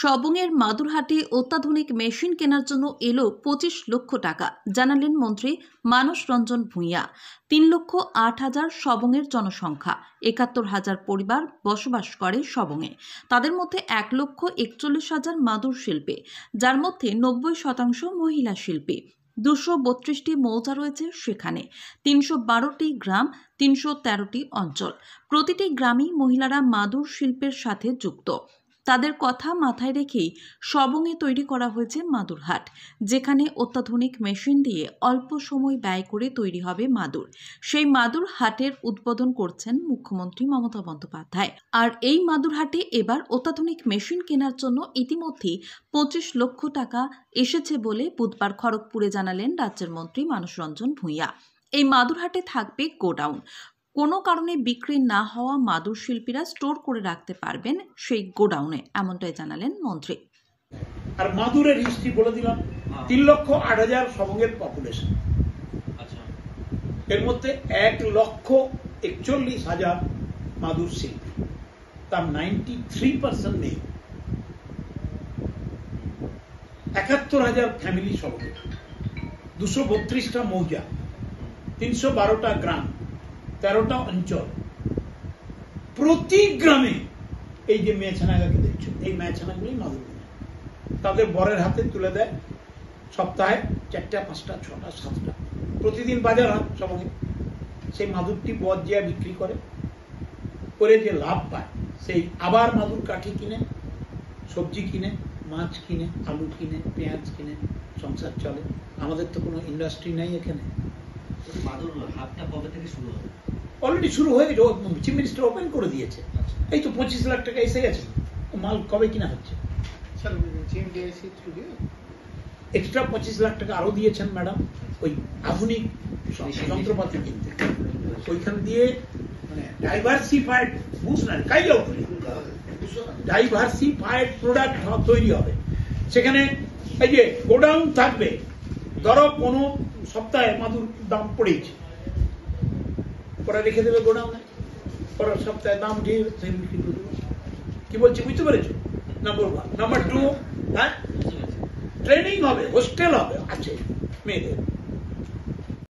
সবংয়ের মাদুরহাটে অত্যাধুনিক মেশিন কেনার জন্য এলো 25 লক্ষ টাকা, জানালেন মন্ত্রী মানস রঞ্জন ভূঁইয়া। 3,08,000 সবংয়ের জনসংখ্যা, 71,000 পরিবার বসবাস করে সবংয়ে। তাদের মধ্যে 1,41,000 মাদুর শিল্পী, যার মধ্যে 90% মহিলা শিল্পী। 232টি মৌজা রয়েছে সেখানে, 312টি গ্রাম, 313টি অঞ্চল। প্রতিটি গ্রামেই মহিলারা মাদুর শিল্পের সাথে যুক্ত। তাদের কথা মাথায় রেখেই সবংয়ে তৈরি করা হয়েছে মাদুরহাট, যেখানে অত্যাধুনিক মেশিন দিয়ে অল্প সময় ব্যয় করে তৈরি হবে মাদুর। সেই মাদুর হাটের উদ্বোধন করছেন মুখ্যমন্ত্রী মমতা বন্দ্যোপাধ্যায়। আর এই মাদুরহাটে এবার অত্যাধুনিক মেশিন কেনার জন্য ইতিমধ্যেই 25 লক্ষ টাকা এসেছে বলে বুধবার খড়গপুরে জানালেন রাজ্যের মন্ত্রী মানস রঞ্জন ভূঁইয়া। এই মাদুরহাটে থাকবে গোডাউন। কোনো কারণে বিক্রি না হওয়া মাদুর শিল্পীরা স্টোর করে রাখতে পারবেন সেই গোডাউনে, এমনটাই জানালেন মন্ত্রী। আর মাদুরের হিস্ট্রি বলে দিলাম, 3,08,000 সবংয়ের পপুলেশন। এর মধ্যে 1,41,000 মাদুর শিল্পী, তার 93% নেই। 71,000 ফ্যামিলি সবংয়ে, 232টা মৌজা, 312টা গ্রাম, 13টা অঞ্চল। প্রতি গ্রামে এই যে মেয়েছানাগাকে দেখছো, এই মেয়েছানাগুলি মাদুর তাদের বরের হাতে তুলে দেয়। সপ্তাহে 4টা, 5টা, 6টা, 7টা, প্রতিদিন বাজার হয় সবকে। সেই মাদুরটি বর যে বিক্রি করে যে লাভ পায়, সেই আবার মাদুর কাঠি কিনে, সবজি কিনে, মাছ কিনে, আলু কিনে, পেঁয়াজ কিনে সংসার চলে। আমাদের তো কোনো ইন্ডাস্ট্রি নেই এখানে। মাদুর হাটটা কবে থেকে শুরু হবে? অলরেডি শুরু হয়ে গেছে, চিফ মিনিস্টার ওপেন করে দিয়েছে। এই তো 25 লাখ টাকা এসে গেছে। মাল কবে কিনা হচ্ছে? এক্সট্রা 25 লাখ টাকা আরো দিয়েছেন ম্যাডাম, ওই আধুনিক যন্ত্রপাতি কিনতে। ওইখান দিয়ে মানে ডাইভার্সিফাইড ডাইভার্সিফাইড প্রোডাক্ট তৈরি হবে। সেখানে এই যে গোডাউন থাকবে, ধরো কোনো সপ্তাহে মাদুর দাম পড়েছে, ওরা রেখে দেবে গোডাউনে, পরের সপ্তাহে দাম উঠিয়ে বিক্রি করে দেবে। কি বলছি বুঝতে পেরেছো? নাম্বার 1। নাম্বার 2, ট্রেনিং হবে, হোস্টেল হবে আছে মেয়েদের।